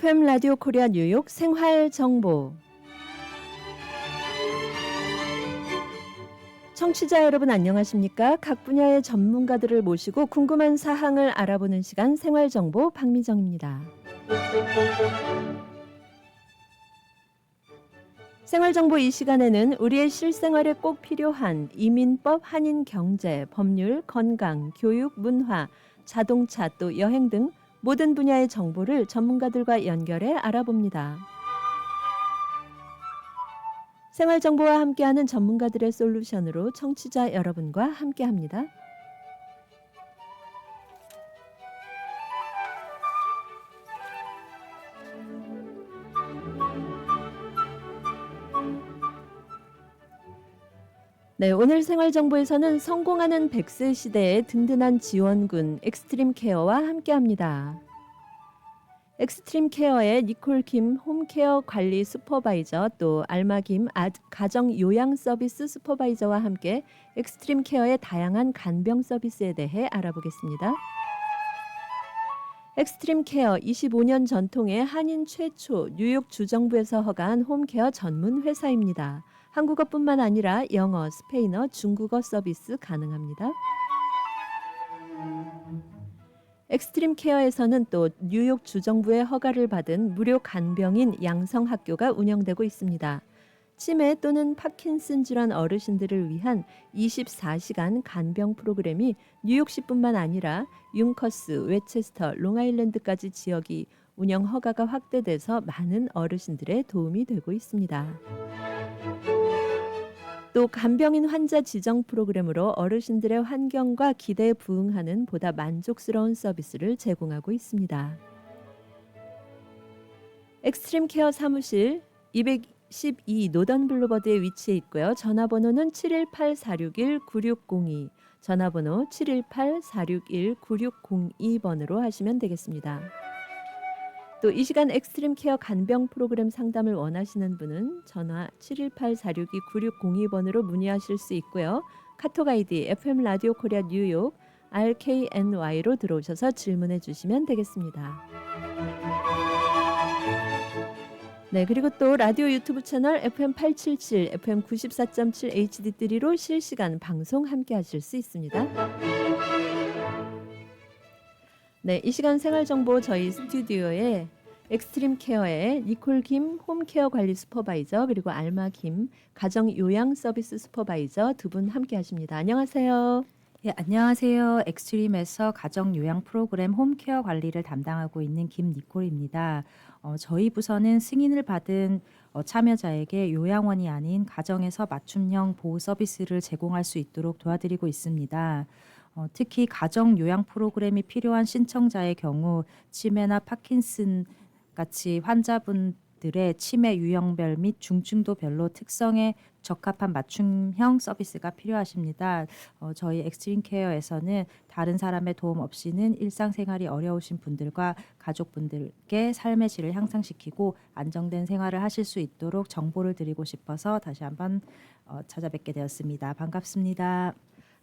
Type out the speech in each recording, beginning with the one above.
FM 라디오 코리아 뉴욕 생활 정보. 청취자 여러분 안녕하십니까? 각 분야의 전문가들을 모시고 궁금한 사항을 알아보는 시간 생활 정보 박미정입니다. 생활 정보 이 시간에는 우리의 실생활에 꼭 필요한 이민법, 한인 경제, 법률, 건강, 교육, 문화, 자동차 또 여행 등 모든 분야의 정보를 전문가들과 연결해 알아봅니다. 생활 정보와 함께하는 전문가들의 솔루션으로 청취자 여러분과 함께합니다. 네, 오늘 생활 정보에서는 성공하는 100세 시대의 든든한 지원군 엑스트림 케어와 함께합니다. 엑스트림 케어의 니콜 김 홈케어 관리 슈퍼바이저 또 알마 김 가정 요양 서비스 슈퍼바이저와 함께 엑스트림 케어의 다양한 간병 서비스에 대해 알아보겠습니다. 엑스트림 케어 25년 전통의 한인 최초 뉴욕 주정부에서 허가한 홈케어 전문 회사입니다. 한국어뿐만 아니라 영어, 스페인어, 중국어 서비스 가능합니다. 엑스트림 케어에서는 또 뉴욕 주정부의 허가를 받은 무료 간병인 양성학교가 운영되고 있습니다. 치매 또는 파킨슨 질환 어르신들을 위한 24시간 간병 프로그램이 뉴욕시뿐만 아니라 융커스, 웨체스터, 롱아일랜드까지 지역이 운영 허가가 확대돼서 많은 어르신들의 도움이 되고 있습니다. 또 간병인 환자 지정 프로그램으로 어르신들의 환경과 기대에 부응하는 보다 만족스러운 서비스를 제공하고 있습니다. 엑스트림 케어 사무실 212 노던 블루버드에 위치해 있고요. 전화번호는 718-461-9602, 전화번호 718-461-9602번으로 하시면 되겠습니다. 또 이 시간 엑스트림 케어 간병 프로그램 상담을 원하시는 분은 전화 718-462-9602번으로 문의하실 수 있고요. 카톡 아이디 FM 라디오 코리아 뉴욕 RKNY로 들어오셔서 질문해 주시면 되겠습니다. 네, 그리고 또 라디오 유튜브 채널 FM877, FM94.7 HD3로 실시간 방송 함께 하실 수 있습니다. 네, 이 시간 생활정보 저희 스튜디오에 엑스트림 케어의 니콜 김 홈케어 관리 슈퍼바이저 그리고 알마 김 가정 요양 서비스 슈퍼바이저 두 분 함께 하십니다. 안녕하세요. 예, 안녕하세요. 엑스트림에서 가정 요양 프로그램 홈케어 관리를 담당하고 있는 김니콜입니다. 저희 부서는 승인을 받은 참여자에게 요양원이 아닌 가정에서 맞춤형 보호 서비스를 제공할 수 있도록 도와드리고 있습니다. 특히 가정 요양 프로그램이 필요한 신청자의 경우 치매나 파킨슨 같이 환자분들의 치매 유형별 및 중증도별로 특성에 적합한 맞춤형 서비스가 필요하십니다. 저희 엑스트림 케어에서는 다른 사람의 도움 없이는 일상생활이 어려우신 분들과 가족분들께 삶의 질을 향상시키고 안정된 생활을 하실 수 있도록 정보를 드리고 싶어서 다시 한번 찾아뵙게 되었습니다. 반갑습니다.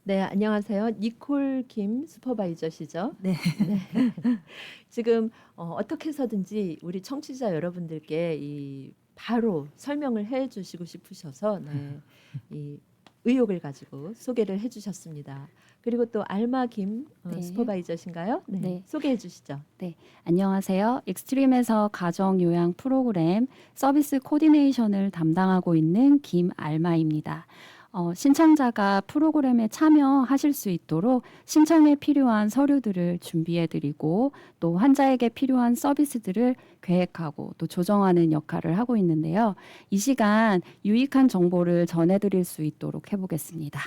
네, 안녕하세요. 니콜 김 슈퍼바이저시죠? 네. 네. 지금 어떻게 해서든지 우리 청취자 여러분들께 이 바로 설명을 해 주시고 싶으셔서 이 의욕을 가지고 소개를 해 주셨습니다. 그리고 또 알마 김 네. 슈퍼바이저신가요? 네. 네. 소개해 주시죠. 네, 안녕하세요. 엑스트림에서 가정 요양 프로그램 서비스 코디네이션을 담당하고 있는 김알마입니다. 신청자가 프로그램에 참여하실 수 있도록 신청에 필요한 서류들을 준비해드리고 또 환자에게 필요한 서비스들을 계획하고 또 조정하는 역할을 하고 있는데요. 이 시간 유익한 정보를 전해드릴 수 있도록 해보겠습니다.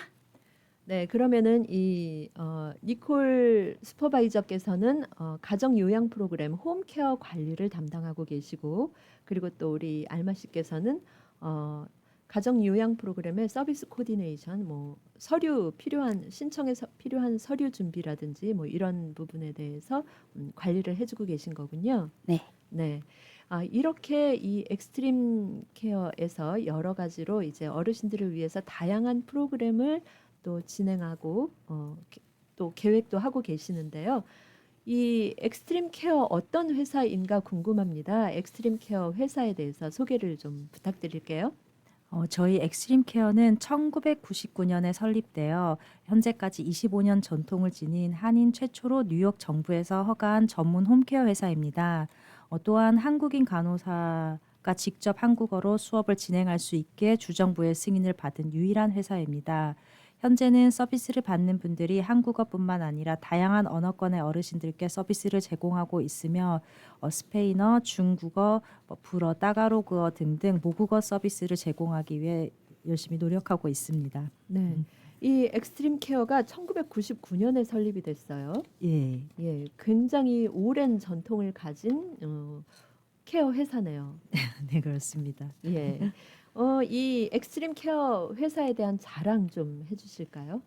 네, 그러면은 이 니콜 슈퍼바이저께서는 가정 요양 프로그램 홈케어 관리를 담당하고 계시고 그리고 또 우리 알마 씨께서는 가정 요양 프로그램의 서비스 코디네이션, 뭐 서류 필요한 신청에서 필요한 서류 준비라든지 뭐 이런 부분에 대해서 관리를 해주고 계신 거군요. 네. 네. 이렇게 이 엑스트림 케어에서 여러 가지로 이제 어르신들을 위해서 다양한 프로그램을 또 진행하고 또 계획도 하고 계시는데요. 이 엑스트림 케어 어떤 회사인가 궁금합니다. 엑스트림 케어 회사에 대해서 소개를 좀 부탁드릴게요. 저희 엑스트림 케어는 1999년에 설립되어 현재까지 25년 전통을 지닌 한인 최초로 뉴욕 정부에서 허가한 전문 홈케어 회사입니다. 또한 한국인 간호사가 직접 한국어로 수업을 진행할 수 있게 주정부의 승인을 받은 유일한 회사입니다. 현재는 서비스를 받는 분들이 한국어뿐만 아니라 다양한 언어권의 어르신들께 서비스를 제공하고 있으며 스페인어, 중국어, 불어, 따가로그어 등등 모국어 서비스를 제공하기 위해 열심히 노력하고 있습니다. 네. 이 엑스트림 케어가 1999년에 설립이 됐어요. 예, 예, 굉장히 오랜 전통을 가진 케어 회사네요. 네 그렇습니다. 예. 이 엑스트림 케어 회사에 대한 자랑 좀 해주실까요?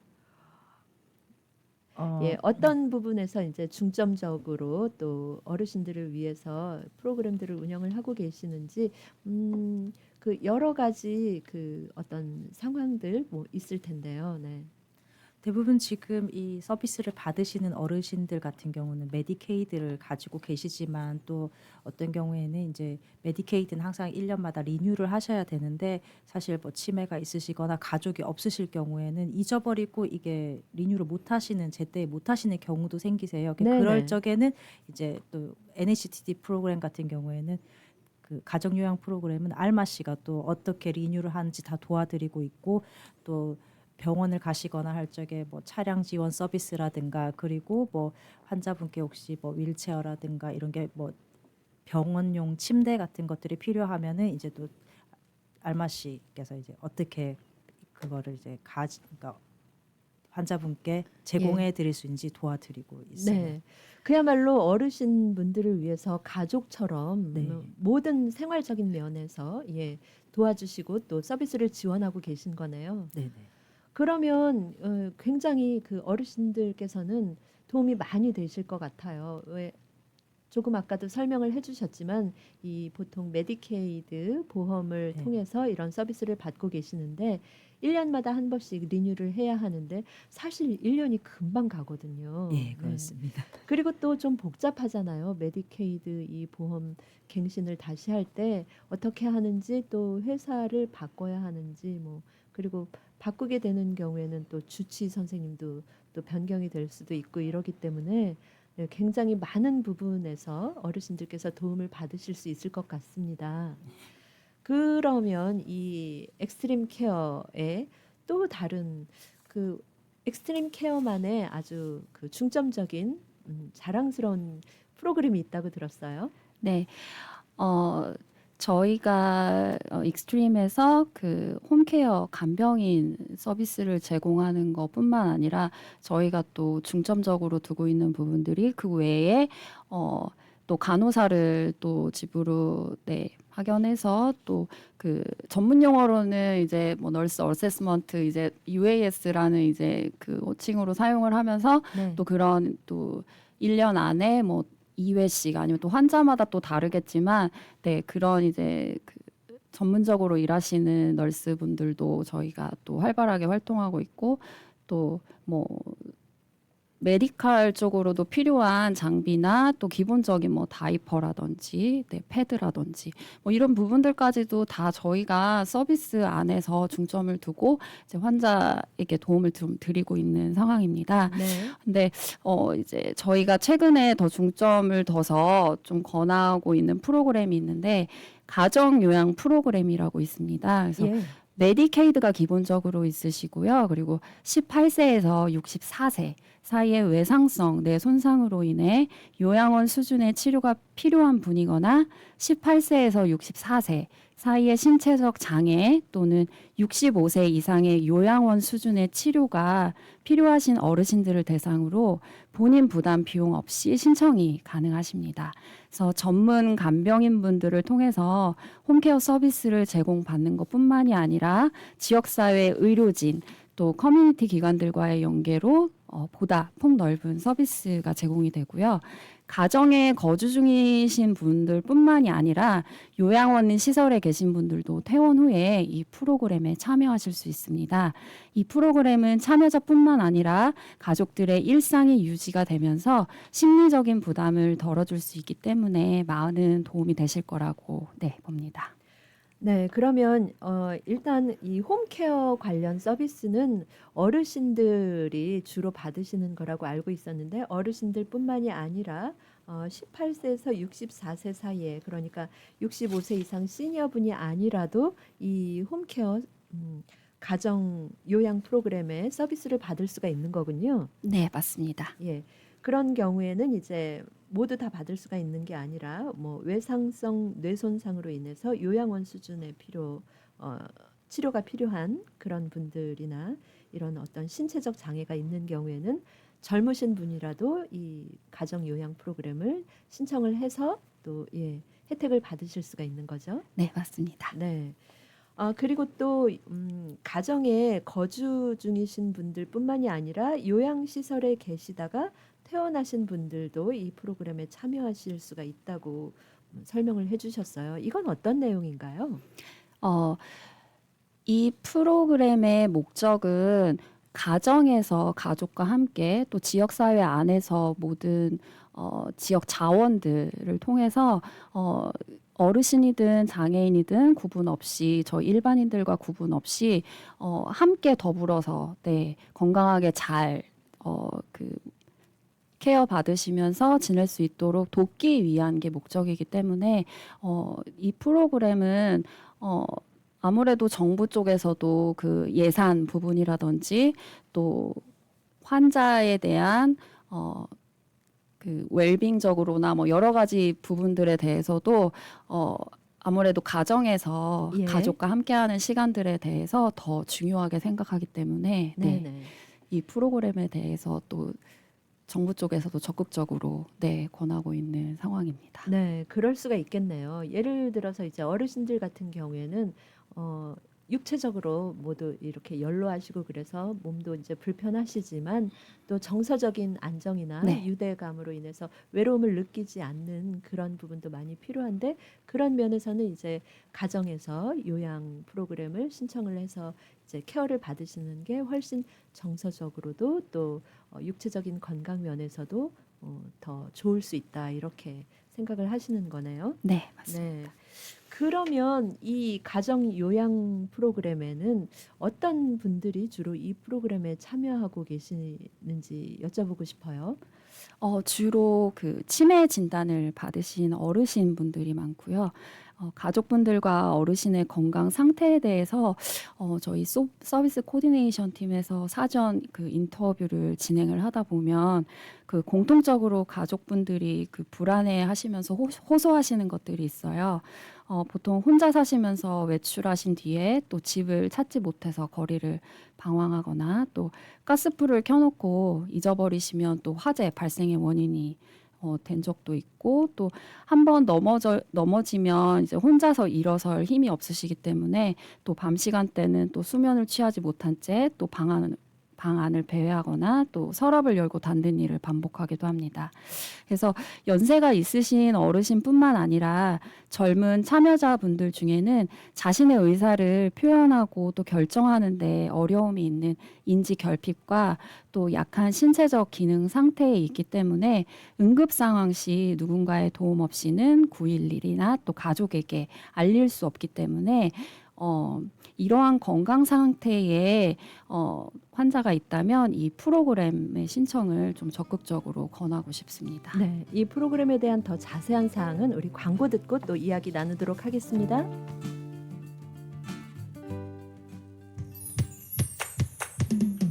예, 어떤 부분에서 이제 중점적으로 또 어르신들을 위해서 프로그램들을 운영을 하고 계시는지, 그 여러 가지 그 어떤 상황들 뭐 있을 텐데요. 네. 대부분 지금 이 서비스를 받으시는 어르신들 같은 경우는 메디케이드를 가지고 계시지만 또 어떤 경우에는 이제 메디케이드는 항상 1년마다 리뉴를 하셔야 되는데 사실 뭐 치매가 있으시거나 가족이 없으실 경우에는 잊어버리고 이게 리뉴를 못 하시는 제때 못 하시는 경우도 생기세요. 네네. 그럴 적에는 이제 또 NHTD 프로그램 같은 경우에는 그 가정요양 프로그램은 알마 씨가 또 어떻게 리뉴를 하는지 다 도와드리고 있고 또 병원을 가시거나 할 적에 뭐 차량 지원 서비스라든가 그리고 뭐 환자분께 혹시 뭐 윌체어라든가 이런 게 뭐 병원용 침대 같은 것들이 필요하면은 이제 또 알마 씨께서 이제 어떻게 그거를 이제 그러니까 환자분께 제공해 드릴 수 있는지 도와드리고 있어요. 네. 그야말로 어르신분들을 위해서 가족처럼 네. 모든 생활적인 면에서 예, 도와주시고 또 서비스를 지원하고 계신 거네요. 네, 네. 그러면 굉장히 그 어르신들께서는 도움이 많이 되실 것 같아요. 왜 조금 아까도 설명을 해주셨지만 이 보통 메디케이드 보험을 네. 통해서 이런 서비스를 받고 계시는데 1년마다 한 번씩 리뉴를 해야 하는데 사실 1년이 금방 가거든요. 예, 네. 그렇습니다. 그리고 또 좀 복잡하잖아요. 메디케이드 이 보험 갱신을 다시 할 때 어떻게 하는지 또 회사를 바꿔야 하는지 뭐 그리고 바꾸게 되는 경우에는 또 주치 선생님도 또 변경이 될 수도 있고 이러기 때문에 네, 굉장히 많은 부분에서 어르신들께서 도움을 받으실 수 있을 것 같습니다. 그러면 이 엑스트림 케어에 또 다른 그 엑스트림 케어만의 아주 그 중점적인 자랑스러운 프로그램이 있다고 들었어요. 네. 저희가 익스트림에서 그 홈케어 간병인 서비스를 제공하는 것뿐만 아니라 저희가 또 중점적으로 두고 있는 부분들이 그 외에 또 간호사를 또 집으로 네, 파견해서 또 그 전문 용어로는 이제 뭐 널스 어세스먼트 이제 UAS라는 이제 그 호칭으로 사용을 하면서 네. 또 그런 또 1년 안에 뭐 2회씩 아니면 또 환자마다 또 다르겠지만 네 그런 이제 그 전문적으로 일하시는 널스분들도 저희가 또 활발하게 활동하고 있고 또 뭐 메디칼 쪽으로도 필요한 장비나 또 기본적인 뭐 다이퍼라든지 네, 패드라든지 뭐 이런 부분들까지도 다 저희가 서비스 안에서 중점을 두고 이제 환자에게 도움을 좀 드리고 있는 상황입니다. 네. 근데 이제 저희가 최근에 더 중점을 둬서 좀 권하고 있는 프로그램이 있는데 가정 요양 프로그램이라고 있습니다. 그래서 예. 메디케이드가 기본적으로 있으시고요. 그리고 18세에서 64세 사이의 외상성 뇌 손상으로 인해 요양원 수준의 치료가 필요한 분이거나 18세에서 64세 사이의 신체적 장애 또는 65세 이상의 요양원 수준의 치료가 필요하신 어르신들을 대상으로 본인 부담 비용 없이 신청이 가능하십니다. 그래서 전문 간병인 분들을 통해서 홈케어 서비스를 제공받는 것뿐만이 아니라 지역사회 의료진 또 커뮤니티 기관들과의 연계로 보다 폭넓은 서비스가 제공이 되고요. 가정에 거주 중이신 분들뿐만이 아니라 요양원 시설에 계신 분들도 퇴원 후에 이 프로그램에 참여하실 수 있습니다. 이 프로그램은 참여자뿐만 아니라 가족들의 일상이 유지가 되면서 심리적인 부담을 덜어줄 수 있기 때문에 많은 도움이 되실 거라고 봅니다. 네, 그러면 일단 이 홈케어 관련 서비스는 어르신들이 주로 받으시는 거라고 알고 있었는데 어르신들뿐만이 아니라 18세에서 64세 사이에 그러니까 65세 이상 시니어분이 아니라도 이 홈케어 가정 요양 프로그램의 서비스를 받을 수가 있는 거군요. 네, 맞습니다. 예. 그런 경우에는 이제 모두 다 받을 수가 있는 게 아니라 뭐 외상성 뇌손상으로 인해서 요양원 수준의 치료가 필요한 그런 분들이나 이런 어떤 신체적 장애가 있는 경우에는 젊으신 분이라도 이 가정 요양 프로그램을 신청을 해서 또 혜택을 받으실 수가 있는 거죠. 네, 맞습니다. 네. 그리고 또 가정에 거주 중이신 분들뿐만이 아니라 요양시설에 계시다가 퇴원하신 분들도 이 프로그램에 참여하실 수가 있다고 설명을 해주셨어요. 이건 어떤 내용인가요? 이 프로그램의 목적은 가정에서 가족과 함께 또 지역사회 안에서 모든 지역 자원들을 통해서 어르신이든 장애인이든 구분 없이 저희 일반인들과 구분 없이 함께 더불어서 건강하게 잘 케어 받으시면서 지낼 수 있도록 돕기 위한 게 목적이기 때문에 이 프로그램은 아무래도 정부 쪽에서도 그 예산 부분이라든지 또 환자에 대한 그 웰빙적으로나 뭐 여러 가지 부분들에 대해서도 아무래도 가정에서 가족과 함께하는 시간들에 대해서 더 중요하게 생각하기 때문에 이 프로그램에 대해서 또 정부 쪽에서도 적극적으로 권하고 있는 상황입니다. 네, 그럴 수가 있겠네요. 예를 들어서 이제 어르신들 같은 경우에는 육체적으로 모두 이렇게 연로하시고 그래서 몸도 이제 불편하시지만 또 정서적인 안정이나 유대감으로 인해서 외로움을 느끼지 않는 그런 부분도 많이 필요한데 그런 면에서는 이제 가정에서 요양 프로그램을 신청을 해서 이제 케어를 받으시는 게 훨씬 정서적으로도 또 육체적인 건강 면에서도 더 좋을 수 있다 이렇게 생각을 하시는 거네요. 네, 맞습니다. 네. 그러면 이 가정 요양 프로그램에는 어떤 분들이 주로 이 프로그램에 참여하고 계시는지 여쭤보고 싶어요. 주로 그 치매 진단을 받으신 어르신 분들이 많고요. 가족분들과 어르신의 건강 상태에 대해서 저희 서비스 코디네이션 팀에서 사전 그 인터뷰를 진행을 하다 보면 그 공통적으로 가족분들이 그 불안해하시면서 호소하시는 것들이 있어요. 보통 혼자 사시면서 외출하신 뒤에 또 집을 찾지 못해서 거리를 방황하거나 또 가스불을 켜놓고 잊어버리시면 또 화재 발생의 원인이 된 적도 있고 또 한 번 넘어지면 이제 혼자서 일어설 힘이 없으시기 때문에 또 밤 시간대는 또 수면을 취하지 못한 채 또 방 안을 배회하거나 또 서랍을 열고 닫는 일을 반복하기도 합니다. 그래서 연세가 있으신 어르신뿐만 아니라 젊은 참여자분들 중에는 자신의 의사를 표현하고 또 결정하는 데 어려움이 있는 인지 결핍과 또 약한 신체적 기능 상태에 있기 때문에 응급 상황 시 누군가의 도움 없이는 911이나 또 가족에게 알릴 수 없기 때문에 이러한 건강 상태에 환자가 있다면 이 프로그램의 신청을 좀 적극적으로 권하고 싶습니다. 네, 이 프로그램에 대한 더 자세한 사항은 우리 광고 듣고 또 이야기 나누도록 하겠습니다.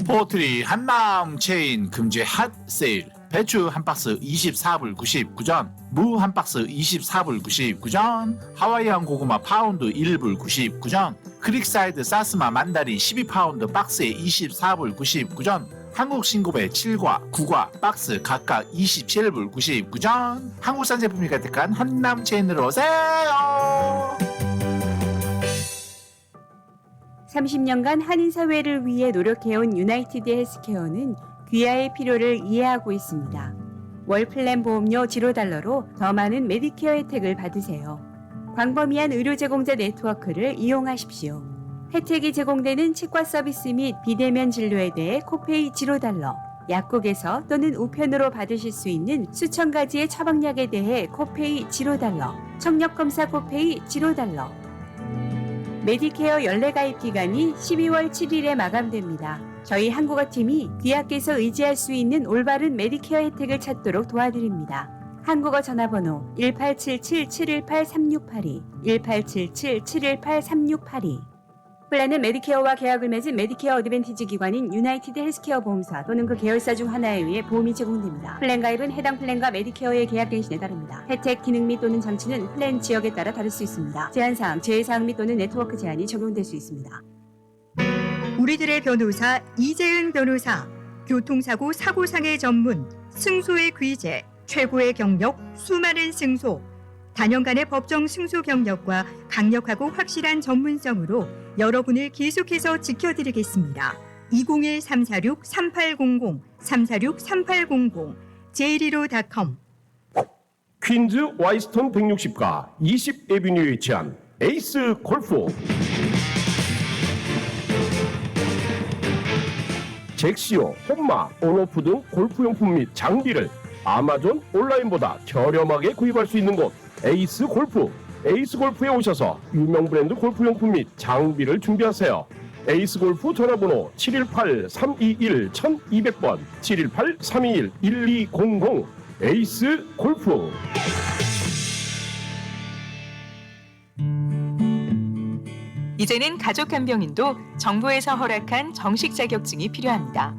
포트리 한마음 체인 금제 핫 세일. 배추 한 박스 24불 99전, 무 한 박스 24불 99전, 하와이안 고구마 파운드 1불 99전, 크릭사이드 사스마 만다린 12파운드 박스에 24불 99전, 한국 신고배 7과 9과 박스 각각 27불 99전. 한국산 제품이 가득한 한남 체인으로 오세요. 30년간 한인 사회를 위해 노력해온 유나이티드 헬스케어는 귀하의 필요를 이해하고 있습니다. 월 플랜 보험료 $0로 더 많은 메디케어 혜택을 받으세요. 광범위한 의료 제공자 네트워크를 이용하십시오. 혜택이 제공되는 치과 서비스 및 비대면 진료에 대해 코페이 $0, 약국에서 또는 우편으로 받으실 수 있는 수천 가지의 처방약에 대해 코페이 $0, 청력검사 코페이 $0. 메디케어 연례 가입 기간이 12월 7일에 마감됩니다. 저희 한국어팀이 귀하께서 의지할 수 있는 올바른 메디케어 혜택을 찾도록 도와드립니다. 한국어 전화번호 1877-718-3682, 1877-718-3682. 플랜은 메디케어와 계약을 맺은 메디케어 어드밴티지 기관인 유나이티드 헬스케어 보험사 또는 그 계열사 중 하나에 의해 보험이 제공됩니다. 플랜 가입은 해당 플랜과 메디케어의 계약 갱신에 따릅니다. 혜택, 기능 및 또는 장치는 플랜 지역에 따라 다를 수 있습니다. 제한사항, 제외사항 및 또는 네트워크 제한이 적용될 수 있습니다. 우리들의 변호사 이재은 변호사, 교통사고 사고상해 전문, 승소의 귀재, 최고의 경력, 수많은 승소, 단연간의 법정 승소 경력과 강력하고 확실한 전문성으로 여러분을 계속해서 지켜드리겠습니다. 201-346-3800, 346-3800, j125.com. 퀸즈 와이스턴 160가 20 에비뉴에 위치한 에이스 골프. 잭시오, 홈마, 온오프 등 골프용품 및 장비를 아마존 온라인보다 저렴하게 구입할 수 있는 곳 에이스 골프. 에이스 골프에 오셔서 유명 브랜드 골프용품 및 장비를 준비하세요. 에이스 골프 전화번호 718-321-1200번, 718-321-1200. 에이스 골프. 이제는 가족 간병인도 정부에서 허락한 정식 자격증이 필요합니다.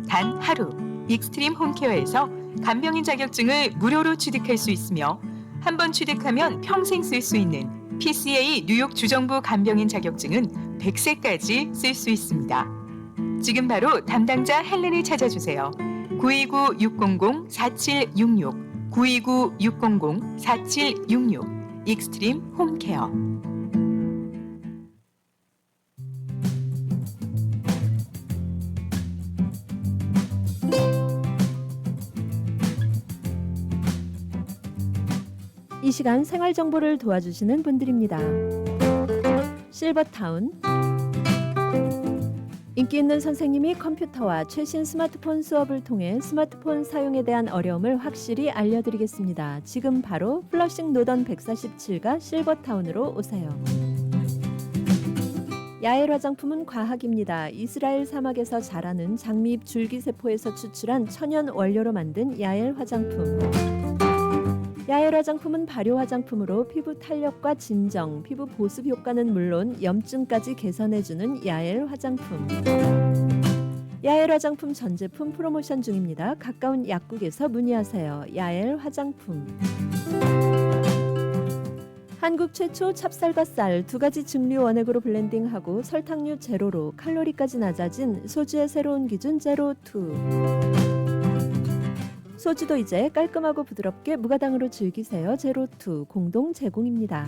단 하루, 익스트림 홈케어에서 간병인 자격증을 무료로 취득할 수 있으며 한 번 취득하면 평생 쓸 수 있는 PCA 뉴욕 주정부 간병인 자격증은 100세까지 쓸 수 있습니다. 지금 바로 담당자 헬렌을 찾아주세요. 929-600-4766, 929-600-4766, 익스트림 홈케어. 이 시간 생활 정보를 도와주시는 분들입니다. 실버타운, 인기 있는 선생님이 컴퓨터와 최신 스마트폰 수업을 통해 스마트폰 사용에 대한 어려움을 확실히 알려드리겠습니다. 지금 바로 플러싱 노던 147가 실버타운으로 오세요. 야엘 화장품은 과학입니다. 이스라엘 사막에서 자라는 장미잎 줄기세포에서 추출한 천연 원료로 만든 야엘 화장품. 야엘 화장품은 발효 화장품으로 피부 탄력과 진정, 피부 보습 효과는 물론 염증까지 개선해주는 야엘 화장품. 야엘 화장품 전 제품 프로모션 중입니다. 가까운 약국에서 문의하세요. 야엘 화장품. 한국 최초 찹쌀과 쌀 두 가지 증류 원액으로 블렌딩하고 설탕류 제로로 칼로리까지 낮아진 소주의 새로운 기준 제로2. 소주도 이제 깔끔하고 부드럽게 무가당으로 즐기세요. 제로2 공동 제공입니다.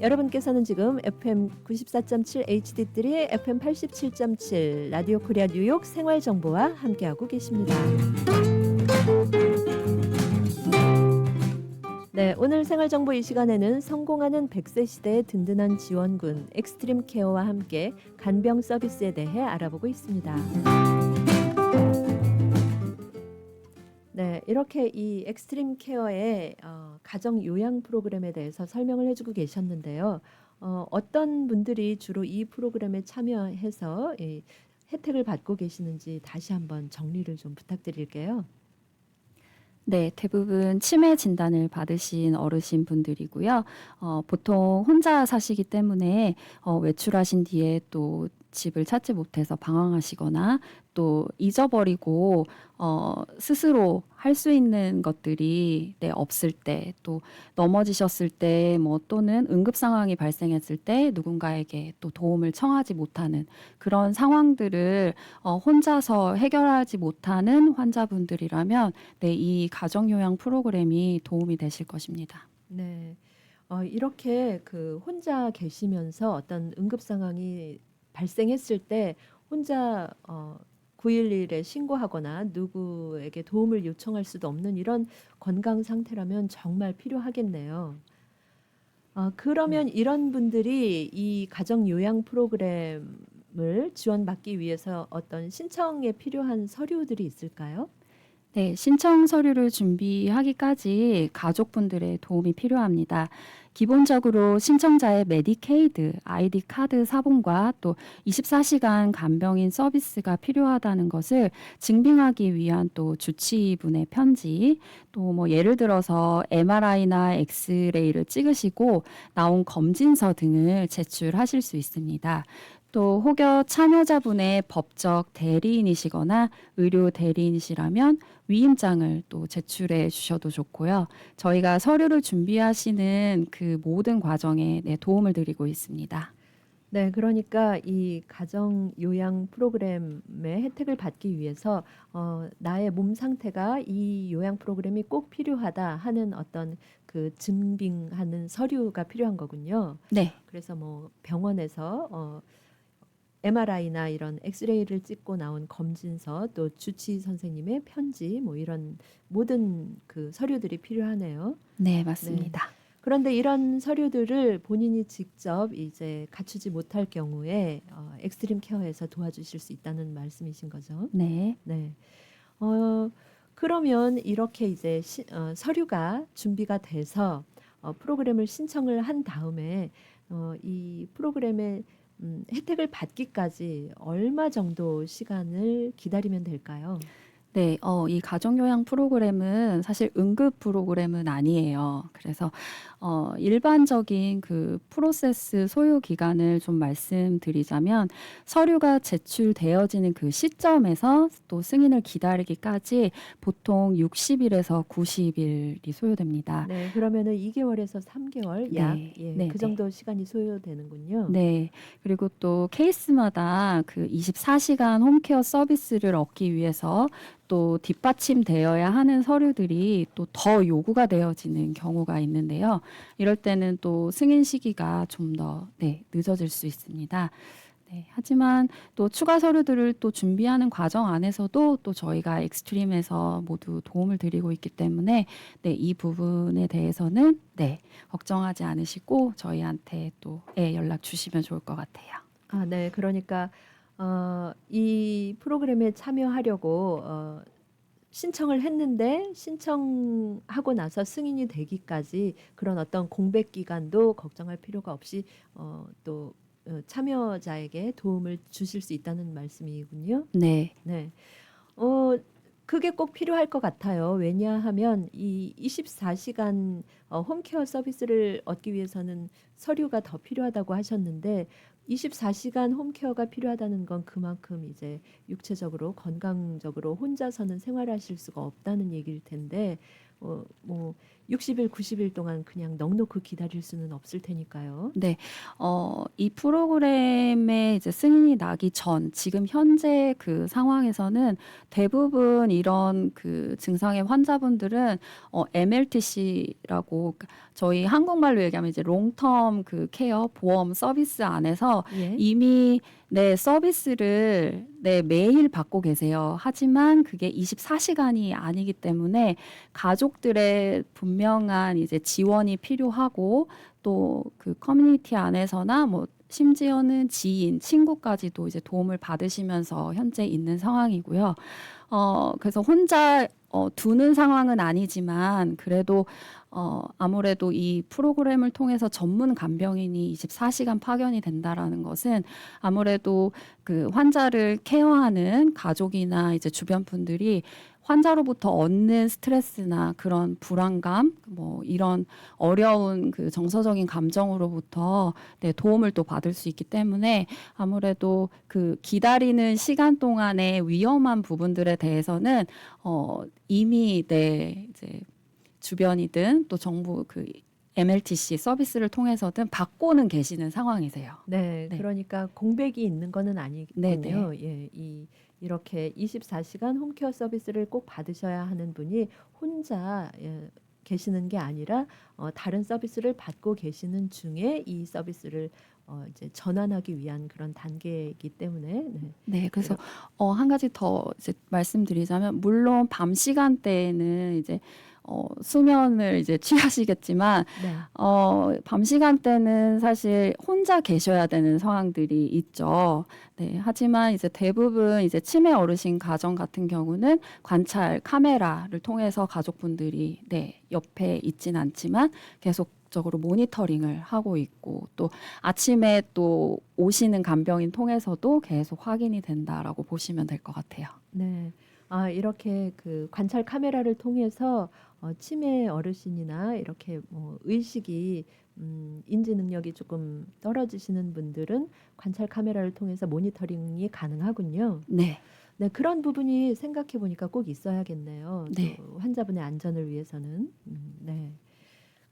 여러분께서는 지금 FM 94.7 HD3, FM 87.7 라디오 코리아 뉴욕 생활정보와 함께하고 계십니다. 네, 오늘 생활정보 이 시간에는 성공하는 100세 시대의 든든한 지원군 엑스트림 케어와 함께 간병 서비스에 대해 알아보고 있습니다. 네, 이렇게 이 엑스트림 케어의 가정 요양 프로그램에 대해서 설명을 해주고 계셨는데요. 어떤 분들이 주로 이 프로그램에 참여해서 이 혜택을 받고 계시는지 다시 한번 정리를 좀 부탁드릴게요. 네, 대부분 치매 진단을 받으신 어르신 분들이고요. 보통 혼자 사시기 때문에 외출하신 뒤에 또 집을 찾지 못해서 방황하시거나 또 잊어버리고 스스로 할 수 있는 것들이 없을 때, 또 넘어지셨을 때, 뭐 또는 응급 상황이 발생했을 때 누군가에게 또 도움을 청하지 못하는 그런 상황들을 혼자서 해결하지 못하는 환자분들이라면 이 가정요양 프로그램이 도움이 되실 것입니다. 네, 이렇게 그 혼자 계시면서 어떤 응급 상황이 발생했을 때 혼자 911에 신고하거나 누구에게 도움을 요청할 수도 없는 이런 건강 상태라면 정말 필요하겠네요. 그러면 이런 분들이 이 가정 요양 프로그램을 지원받기 위해서 어떤 신청에 필요한 서류들이 있을까요? 네, 신청 서류를 준비하기까지 가족분들의 도움이 필요합니다. 기본적으로 신청자의 메디케이드, 아이디 카드 사본과 또 24시간 간병인 서비스가 필요하다는 것을 증빙하기 위한 또 주치의분의 편지, 또 뭐 예를 들어서 MRI나 엑스레이를 찍으시고 나온 검진서 등을 제출하실 수 있습니다. 또 혹여 참여자분의 법적 대리인이시거나 의료 대리인이시라면 위임장을 또 제출해 주셔도 좋고요. 저희가 서류를 준비하시는 그 모든 과정에 도움을 드리고 있습니다. 네, 그러니까 이 가정 요양 프로그램의 혜택을 받기 위해서 나의 몸 상태가 이 요양 프로그램이 꼭 필요하다 하는 어떤 그 증빙하는 서류가 필요한 거군요. 네. 그래서 뭐 병원에서 MRI나 이런 엑스레이를 찍고 나온 검진서, 또 주치의 선생님의 편지, 뭐 이런 모든 그 서류들이 필요하네요. 네, 맞습니다. 그런데 이런 서류들을 본인이 직접 이제 갖추지 못할 경우에 엑스트림 케어에서 도와주실 수 있다는 말씀이신 거죠. 네. 네. 그러면 이렇게 이제 서류가 준비가 돼서 프로그램을 신청을 한 다음에 이 프로그램의 혜택을 받기까지 얼마 정도 시간을 기다리면 될까요? 네, 이 가정요양 프로그램은 사실 응급 프로그램은 아니에요. 그래서 일반적인 그 프로세스 소요 기간을 좀 말씀드리자면 서류가 제출되어지는 그 시점에서 또 승인을 기다리기까지 보통 60일에서 90일이 소요됩니다. 네, 그러면은 2개월에서 3개월 약 네, 그 정도 시간이 소요되는군요. 네. 그리고 또 케이스마다 그 24시간 홈케어 서비스를 얻기 위해서 또 뒷받침되어야 하는 서류들이 또 더 요구가 되어지는 경우가 있는데요. 이럴 때는 또 승인 시기가 좀 더 늦어질 수 있습니다. 네, 하지만 또 추가 서류들을 또 준비하는 과정 안에서도 또 저희가 엑스트림에서 모두 도움을 드리고 있기 때문에 이 부분에 대해서는 걱정하지 않으시고 저희한테 또 연락 주시면 좋을 것 같아요. 네, 그러니까 이 프로그램에 참여하려고 신청을 했는데 신청하고 나서 승인이 되기까지 그런 어떤 공백 기간도 걱정할 필요가 없이 또 참여자에게 도움을 주실 수 있다는 말씀이군요. 네. 네. 그게 꼭 필요할 것 같아요. 왜냐하면 이 24시간 홈케어 서비스를 얻기 위해서는 서류가 더 필요하다고 하셨는데 24시간 홈케어가 필요하다는 건 그만큼 이제 육체적으로 건강적으로 혼자서는 생활하실 수가 없다는 얘기일 텐데 뭐 60일, 90일 동안 그냥 넋놓고 기다릴 수는 없을 테니까요. 네, 이 프로그램에 이제 승인이 나기 전, 지금 현재 그 상황에서는 대부분 이런 그 증상의 환자분들은 MLTC라고 저희 한국말로 얘기하면 이제 롱텀 그 케어 보험 서비스 안에서 예. 이미 서비스를 매일 받고 계세요. 하지만 그게 24시간이 아니기 때문에 가족들의 분명한 이제 지원이 필요하고 또 그 커뮤니티 안에서나 뭐 심지어는 지인, 친구까지도 이제 도움을 받으시면서 현재 있는 상황이고요. 그래서 혼자 두는 상황은 아니지만 그래도 아무래도 이 프로그램을 통해서 전문 간병인이 24시간 파견이 된다라는 것은 아무래도 그 환자를 케어하는 가족이나 이제 주변 분들이 환자로부터 얻는 스트레스나 그런 불안감, 뭐 이런 어려운 그 정서적인 감정으로부터 도움을 또 받을 수 있기 때문에 아무래도 그 기다리는 시간 동안의 위험한 부분들에 대해서는 이미 이제 주변이든 또 정부 그 MLTC 서비스를 통해서든 받고는 계시는 상황이세요. 네, 네. 그러니까 공백이 있는 거는 아니군요. 예, 이렇게 24시간 홈케어 서비스를 꼭 받으셔야 하는 분이 혼자 계시는 게 아니라 다른 서비스를 받고 계시는 중에 이 서비스를 이제 전환하기 위한 그런 단계이기 때문에 네. 네, 그래서 한 가지 더 이제 말씀드리자면 물론 밤 시간대에는 이제 수면을 이제 취하시겠지만 네. 밤 시간대는 사실 혼자 계셔야 되는 상황들이 있죠. 네, 하지만 이제 대부분 이제 치매 어르신 가정 같은 경우는 관찰 카메라를 통해서 가족분들이 네, 옆에 있진 않지만 계속적으로 모니터링을 하고 있고 또 아침에 또 오시는 간병인 통해서도 계속 확인이 된다라고 보시면 될 것 같아요. 네. 이렇게 그 관찰 카메라를 통해서 치매 어르신이나 이렇게 뭐 의식이 인지 능력이 조금 떨어지시는 분들은 관찰 카메라를 통해서 모니터링이 가능하군요. 네. 네, 그런 부분이 생각해 보니까 꼭 있어야겠네요. 네. 또 환자분의 안전을 위해서는. 네.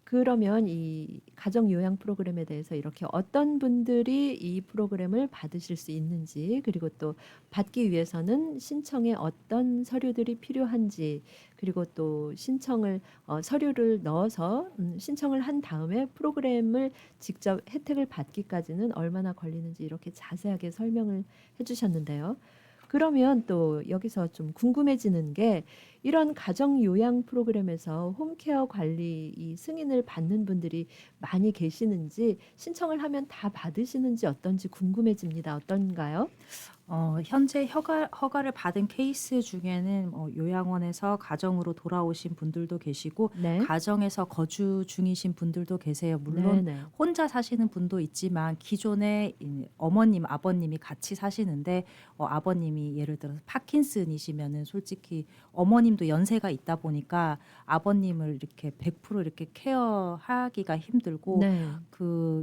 그러면 이 가정 요양 프로그램에 대해서 이렇게 어떤 분들이 이 프로그램을 받으실 수 있는지, 그리고 또 받기 위해서는 신청에 어떤 서류들이 필요한지, 그리고 또 신청을 서류를 넣어서 신청을 한 다음에 프로그램을 직접 혜택을 받기까지는 얼마나 걸리는지 이렇게 자세하게 설명을 해주셨는데요. 그러면 또 여기서 좀 궁금해지는 게 이런 가정 요양 프로그램에서 홈케어 관리 이 승인을 받는 분들이 많이 계시는지, 신청을 하면 다 받으시는지 어떤지 궁금해집니다. 어떤가요? 현재 허가를 받은 케이스 중에는 요양원에서 가정으로 돌아오신 분들도 계시고 네. 가정에서 거주 중이신 분들도 계세요. 물론 네네. 혼자 사시는 분도 있지만 기존에 어머님, 아버님이 같이 사시는데 아버님이 예를 들어서 파킨슨이시면은 솔직히 어머님도 연세가 있다 보니까 아버님을 이렇게 100% 이렇게 케어하기가 힘들고 네.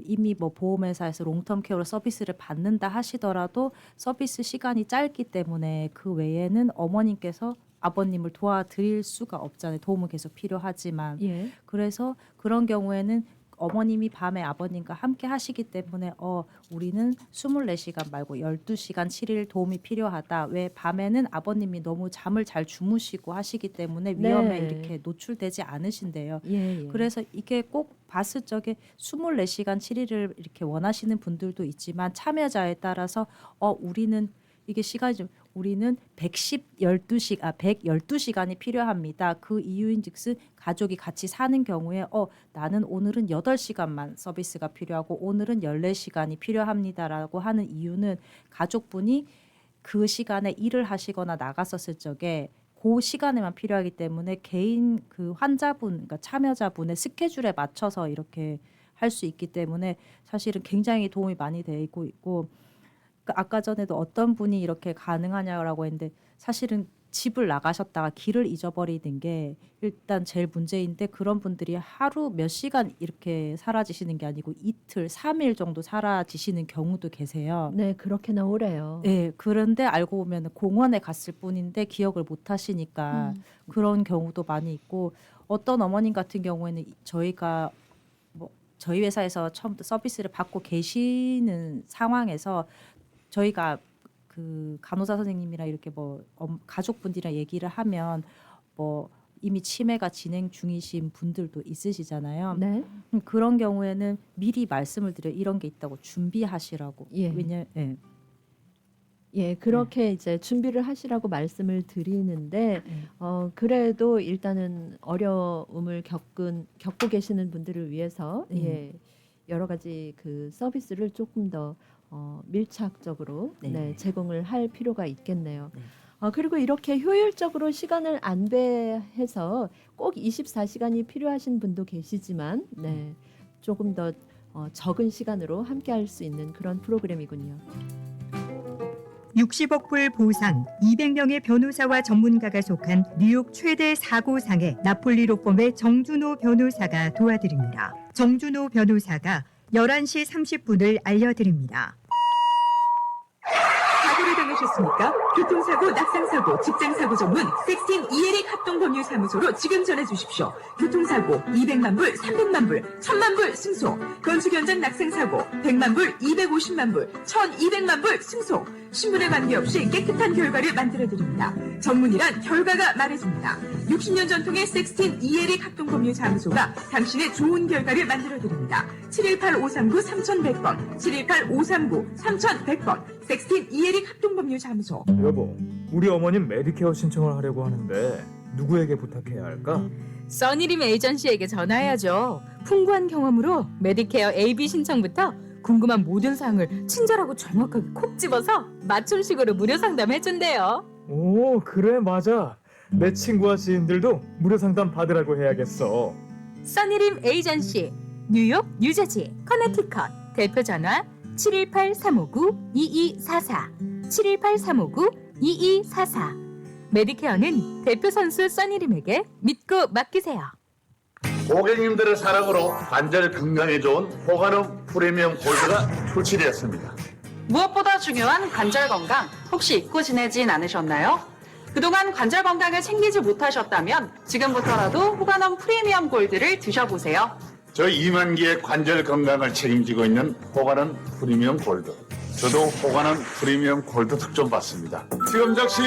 이미 뭐 보험회사에서 롱텀 케어로 서비스를 받는다 하시더라도 서비스 시간이 짧기 때문에 그 외에는 어머님께서 아버님을 도와드릴 수가 없잖아요. 도움은 계속 필요하지만. 예. 그래서 그런 경우에는 어머님이 밤에 아버님과 함께 하시기 때문에 우리는 24시간 말고 12시간 7일 도움이 필요하다. 왜 밤에는 아버님이 너무 잠을 잘 주무시고 하시기 때문에 위험에 네. 이렇게 노출되지 않으시는데요. 예. 예. 그래서 이게 꼭 봤을 적에 24시간 7일을 이렇게 원하시는 분들도 있지만 참여자에 따라서 우리는 이게 시간이 좀 우리는 112시간이 필요합니다. 그 이유인즉슨 가족이 같이 사는 경우에 나는 오늘은 8시간만 서비스가 필요하고 오늘은 14시간이 필요합니다라고 하는 이유는 가족분이 그 시간에 일을 하시거나 나갔었을 적에 그 시간에만 필요하기 때문에 개인 그 환자분, 그러니까 참여자분의 스케줄에 맞춰서 이렇게 할 수 있기 때문에 사실은 굉장히 도움이 많이 되고 있고 아까 전에도 어떤 분이 이렇게 가능하냐라고 했는데 사실은 집을 나가셨다가 길을 잊어버리는 게 일단 제일 문제인데 그런 분들이 하루 몇 시간 이렇게 사라지시는 게 아니고 이틀, 3일 정도 사라지시는 경우도 계세요. 네, 그렇게나 오래요. 네, 그런데 알고 보면 공원에 갔을 뿐인데 기억을 못 하시니까 그런 경우도 많이 있고 어떤 어머님 같은 경우에는 저희가 저희 회사에서 처음부터 서비스를 받고 계시는 상황에서 저희가 그 간호사 선생님이랑 이렇게 가족분들이랑 얘기를 하면 이미 치매가 진행 중이신 분들도 있으시잖아요. 네. 그런 경우에는 미리 말씀을 드려 이런 게 있다고 준비하시라고. 예. 예, 그렇게 이제 준비를 하시라고 말씀을 드리는데 그래도 일단은 어려움을 겪고 계시는 분들을 위해서 여러 가지 그 서비스를 조금 더 밀착적으로 제공을 할 필요가 있겠네요. 그리고 이렇게 효율적으로 시간을 안배해서 꼭 24시간이 필요하신 분도 계시지만 조금 더 적은 시간으로 함께 할 수 있는 그런 프로그램이군요. 60억 불 보상, 200명의 변호사와 전문가가 속한 뉴욕 최대 사고상에 나폴리 로펌의 정준호 변호사가 도와드립니다. 정준호 변호사가 11시 30분을 알려드립니다. 사고를 당하셨습니까? 교통사고, 낙상사고, 직장사고 전문 섹스틴 이에릭 합동법률사무소로 지금 전해주십시오. 교통사고 200만 불, 300만 불, 1000만 불 승소. 건축 현장 낙상사고 100만 불, 250만 불, 1200만 불 승소. 신분에 관계없이 깨끗한 결과를 만들어드립니다. 전문이란 결과가 말해줍니다. 60년 전통의 섹스틴 이에릭 합동법률사무소가 당신의 좋은 결과를 만들어드립니다. 718-539-3100번, 718-539-3100번, 섹스틴 이에릭 합동법률사무소. 여보, 우리 어머님 메디케어 신청을 하려고 하는데 누구에게 부탁해야 할까? 써니림 에이전시에게 전화해야죠. 풍부한 경험으로 메디케어 AB 신청부터 궁금한 모든 사항을 친절하고 정확하게 콕 집어서 맞춤식으로 무료 상담해준대요. 오, 그래, 맞아. 내 친구와 지인들도 무료 상담 받으라고 해야겠어. 써니림 에이전시, 뉴욕, 뉴저지, 커네티컷. 대표 전화 718-359-2244, 718-359-2244. 메디케어는 대표 선수 써니림에게 믿고 맡기세요. 고객님들의 사랑으로 관절 건강에 좋은 호가름 프리미엄 골드가 출시되었습니다. 무엇보다 중요한 관절 건강 혹시 잊고 지내진 않으셨나요? 그동안 관절 건강을 챙기지 못하셨다면 지금부터라도 호가넘 프리미엄 골드를 드셔보세요. 저희 2만 개의 관절 건강을 책임지고 있는 호가름 프리미엄 골드. 저도 호가름 프리미엄 골드 특전 받습니다. 지금 즉시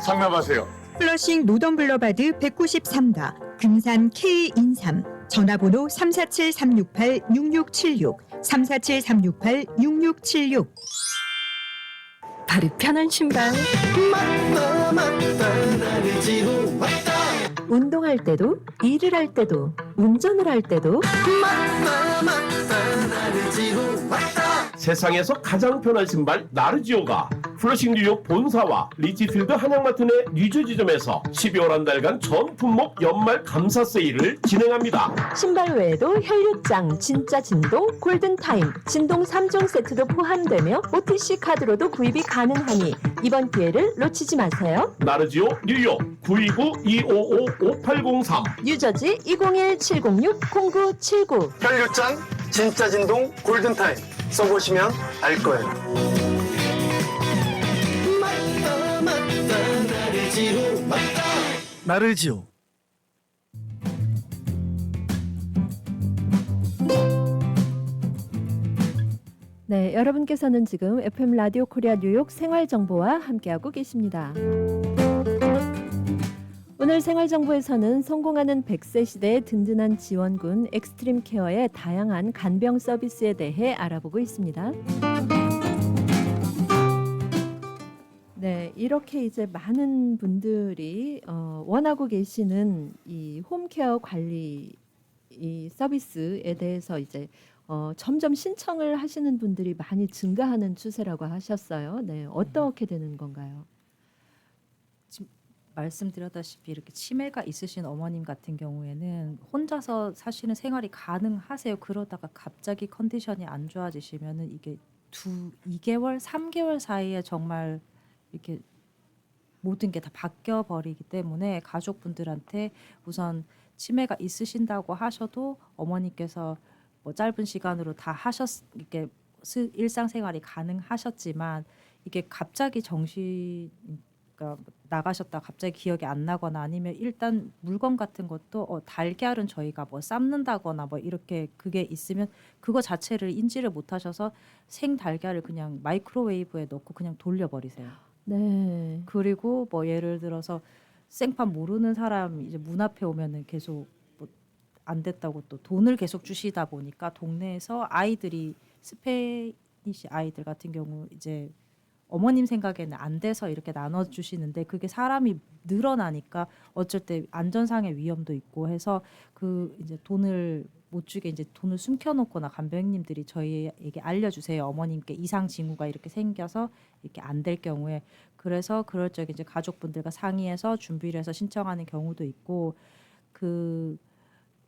상담하세요. 플러싱 노덤블러바드 193가 금산 K인삼 전화번호 347-368-6676 347-368-6676. 발이 편한 신발. 운동할 때도, 일을 할 때도, 운전을 할 때도 세상에서 가장 편한 신발 나르지오가 플러싱 뉴욕 본사와 리치필드 한양마트 내 뉴저지점에서 12월 한 달간 전 품목 연말 감사 세일을 진행합니다. 신발 외에도 혈류장, 진짜 진동, 골든타임, 진동 3종 세트도 포함되며 OTC 카드로도 구입이 가능하니 이번 기회를 놓치지 마세요. 나르지오 뉴욕 929-255-5803 뉴저지 201-706-0979. 혈류장, 진짜 진동, 골든타임 써보시면 알 거예요. 나르지오. 네, 여러분께서는 지금 FM 라디오 코리아 뉴욕 생활 정보와 함께하고 계십니다. 오늘 생활 정보에서는 성공하는 100세 시대의 든든한 지원군 엑스트림 케어의 다양한 간병 서비스에 대해 알아보고 있습니다. 네, 이렇게 이제 많은 분들이 원하고 계시는 이 홈케어 관리 이 서비스에 대해서 이제 점점 신청을 하시는 분들이 많이 증가하는 추세라고 하셨어요. 네, 어떻게 되는 건가요? 말씀드렸다시피 이렇게 치매가 있으신 어머님 같은 경우에는 혼자서 사실은 생활이 가능하세요. 그러다가 갑자기 컨디션이 안 좋아지시면은 이게 2개월, 3개월 사이에 정말 이렇게 모든 게 다 바뀌어 버리기 때문에 가족분들한테 우선 치매가 있으신다고 하셔도 어머니께서 뭐 짧은 시간으로 다 이렇게 일상생활이 가능하셨지만 이게 갑자기 그러니까 나가셨다 갑자기 기억이 안 나거나 아니면 일단 물건 같은 것도 달걀은 저희가 뭐 삶는다거나 뭐 이렇게 그게 있으면 그거 자체를 인지를 못 하셔서 생 달걀을 그냥 마이크로웨이브에 넣고 그냥 돌려버리세요. 네. 그리고 뭐 예를 들어서 생판 모르는 사람 이제 문 앞에 오면은 계속 뭐 안 됐다고 또 돈을 계속 주시다 보니까 동네에서 아이들이 스페니시 아이들 같은 경우 이제 어머님 생각에는 안 돼서 이렇게 나눠주시는데 그게 사람이 늘어나니까 어쩔 때 안전상의 위험도 있고 해서 그 이제 돈을 못 주게 이제 돈을 숨겨놓거나 간병인님들이 저희에게 알려주세요. 어머님께 이상 징후가 이렇게 생겨서 이렇게 안 될 경우에 그래서 그럴 적에 이제 가족분들과 상의해서 준비를 해서 신청하는 경우도 있고 그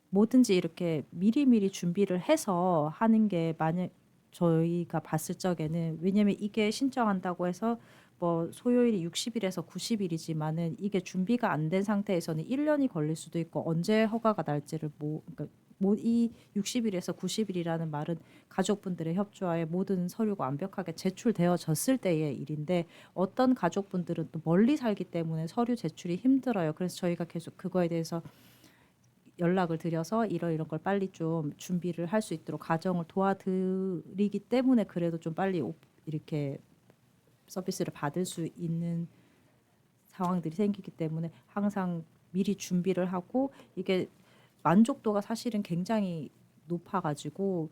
뭐든지 이렇게 미리미리 준비를 해서 하는 게 만약 저희가 봤을 적에는 왜냐면 이게 신청한다고 해서 뭐 소요일이 60일에서 90일이지만은 이게 준비가 안 된 상태에서는 1년이 걸릴 수도 있고 언제 허가가 날지를 그러니까 이 60일에서 90일이라는 말은 가족분들의 협조하에 모든 서류가 완벽하게 제출되어졌을 때의 일인데 어떤 가족분들은 또 멀리 살기 때문에 서류 제출이 힘들어요. 그래서 저희가 계속 그거에 대해서 연락을 드려서 이런 걸 빨리 좀 준비를 할 수 있도록 가정을 도와드리기 때문에 그래도 좀 빨리 이렇게 서비스를 받을 수 있는 상황들이 생기기 때문에 항상 미리 준비를 하고 이게 만족도가 사실은 굉장히 높아가지고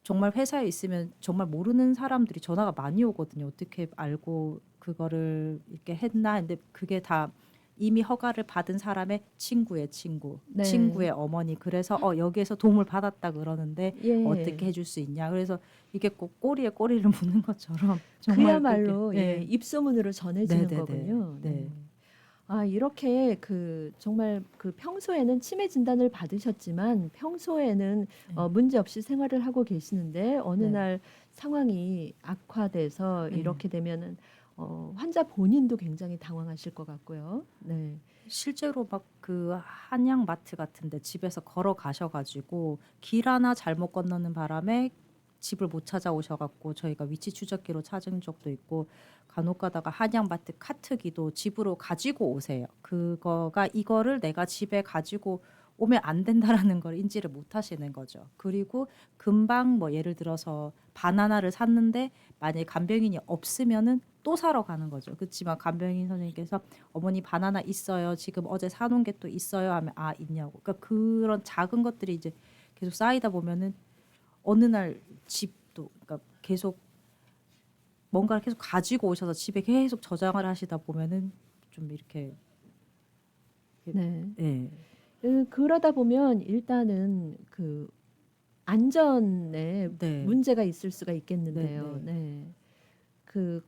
정말 회사에 있으면 정말 모르는 사람들이 전화가 많이 오거든요. 어떻게 알고 그거를 이렇게 했나 근데 그게 다 이미 허가를 받은 사람의 친구의 친구, 네. 친구의 어머니 그래서 여기에서 도움을 받았다 그러는데 예. 어떻게 해줄 수 있냐 그래서 이게 꼭 꼬리에 꼬리를 무는 것처럼 정말 그야말로 그게, 예, 입소문으로 전해지는 네네네. 거군요. 네. 아, 이렇게 정말 평소에는 치매 진단을 받으셨지만 평소에는 문제 없이 생활을 하고 계시는데 어느 네. 날 상황이 악화돼서 네. 이렇게 되면은 환자 본인도 굉장히 당황하실 것 같고요. 네. 실제로 막 그 한양마트 같은데 집에서 걸어 가셔가지고 길 하나 잘못 건너는 바람에 집을 못 찾아오셔갖고 저희가 위치 추적기로 찾은 적도 있고 간혹 가다가 한양마트 카트기도 집으로 가지고 오세요. 그거가 이거를 내가 집에 가지고 오면 안 된다라는 걸 인지를 못 하시는 거죠. 그리고 금방 뭐 예를 들어서 바나나를 샀는데 만약에 간병인이 없으면은 또 사러 가는 거죠. 그렇지만 간병인 선생님께서 어머니 바나나 있어요. 지금 어제 사놓은 게 또 있어요. 하면 아 있냐고. 그러니까 그런 작은 것들이 이제 계속 쌓이다 보면은 어느 날 집도 그러니까 계속 뭔가를 계속 가지고 오셔서 집에 계속 저장을 하시다 보면은 좀 이렇게 네. 네. 그러다 보면 일단은 안전에 네. 문제가 있을 수가 있겠는데요. 네.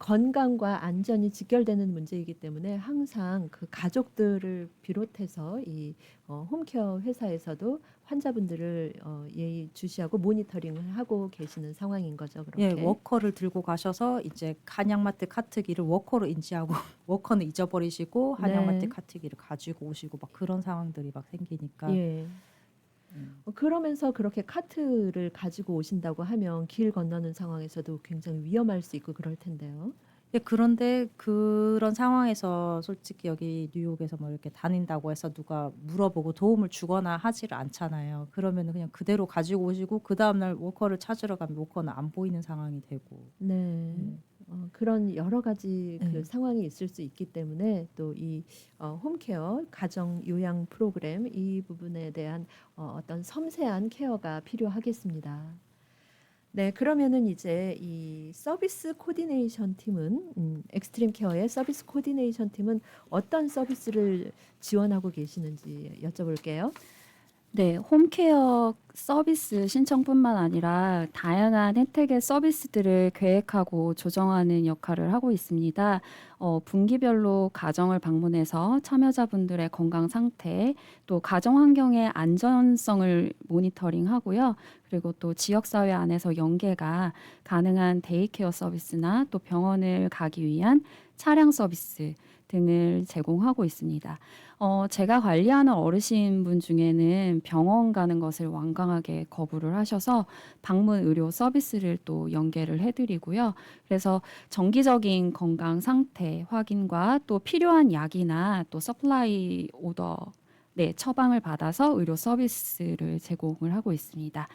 건강과 안전이 직결되는 문제이기 때문에 항상 가족들을 비롯해서 이 홈케어 회사에서도 환자분들을 예의주시하고 모니터링을 하고 계시는 상황인 거죠. 그렇게. 예, 워커를 들고 가셔서 이제 한양마트 카트기를 워커로 인지하고 워커는 잊어버리시고 한양마트 네. 카트기를 가지고 오시고 막 그런 상황들이 막 생기니까 예. 그러면서 그렇게 카트를 가지고 오신다고 하면 길 건너는 상황에서도 굉장히 위험할 수 있고 그럴 텐데요. 예, 그런데 그런 상황에서 솔직히 여기 뉴욕에서 뭐 이렇게 다닌다고 해서 누가 물어보고 도움을 주거나 하지를 않잖아요. 그러면 그냥 그대로 가지고 오시고 그 다음날 워커를 찾으러 가면 워커는 안 보이는 상황이 되고. 네. 그런 여러 가지 네. 상황이 있을 수 있기 때문에 또 이 홈케어 가정 요양 프로그램 이 부분에 대한 어떤 섬세한 케어가 필요하겠습니다. 네, 그러면은 이제 이 서비스 코디네이션 팀은 엑스트림 케어의 서비스 코디네이션 팀은 어떤 서비스를 지원하고 계시는지 여쭤볼게요. 네, 홈케어 서비스 신청뿐만 아니라 다양한 혜택의 서비스들을 계획하고 조정하는 역할을 하고 있습니다. 분기별로 가정을 방문해서 참여자분들의 건강 상태, 또 가정 환경의 안전성을 모니터링하고요. 그리고 또 지역사회 안에서 연계가 가능한 데이케어 서비스나 또 병원을 가기 위한 차량 서비스 등을 제공하고 있습니다. 제가 관리하는 어르신분 중에는 병원 가는 것을 완강하게 거부를 하셔서 방문 의료 서비스를 또 연계를 해드리고요. 그래서 정기적인 건강 상태 확인과 또 필요한 약이나 또 서플라이 오더 처방을 받아서 의료 서비스를 제공을 하고 있습니다.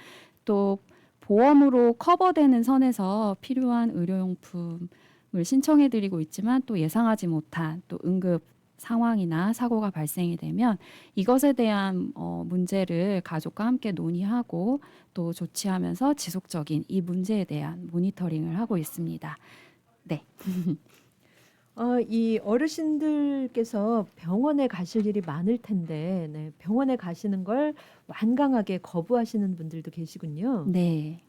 또 보험으로 커버되는 선에서 필요한 의료용품 을 신청해드리고 있지만 또 예상하지 못한 또 응급 상황이나 사고가 발생이 되면 이것에 대한 문제를 가족과 함께 논의하고 또 조치하면서 지속적인 이 문제에 대한 모니터링을 하고 있습니다. 네. 이 어르신들께서 병원에 가실 일이 많을 텐데 네, 병원에 가시는 걸 완강하게 거부하시는 분들도 계시군요. 네.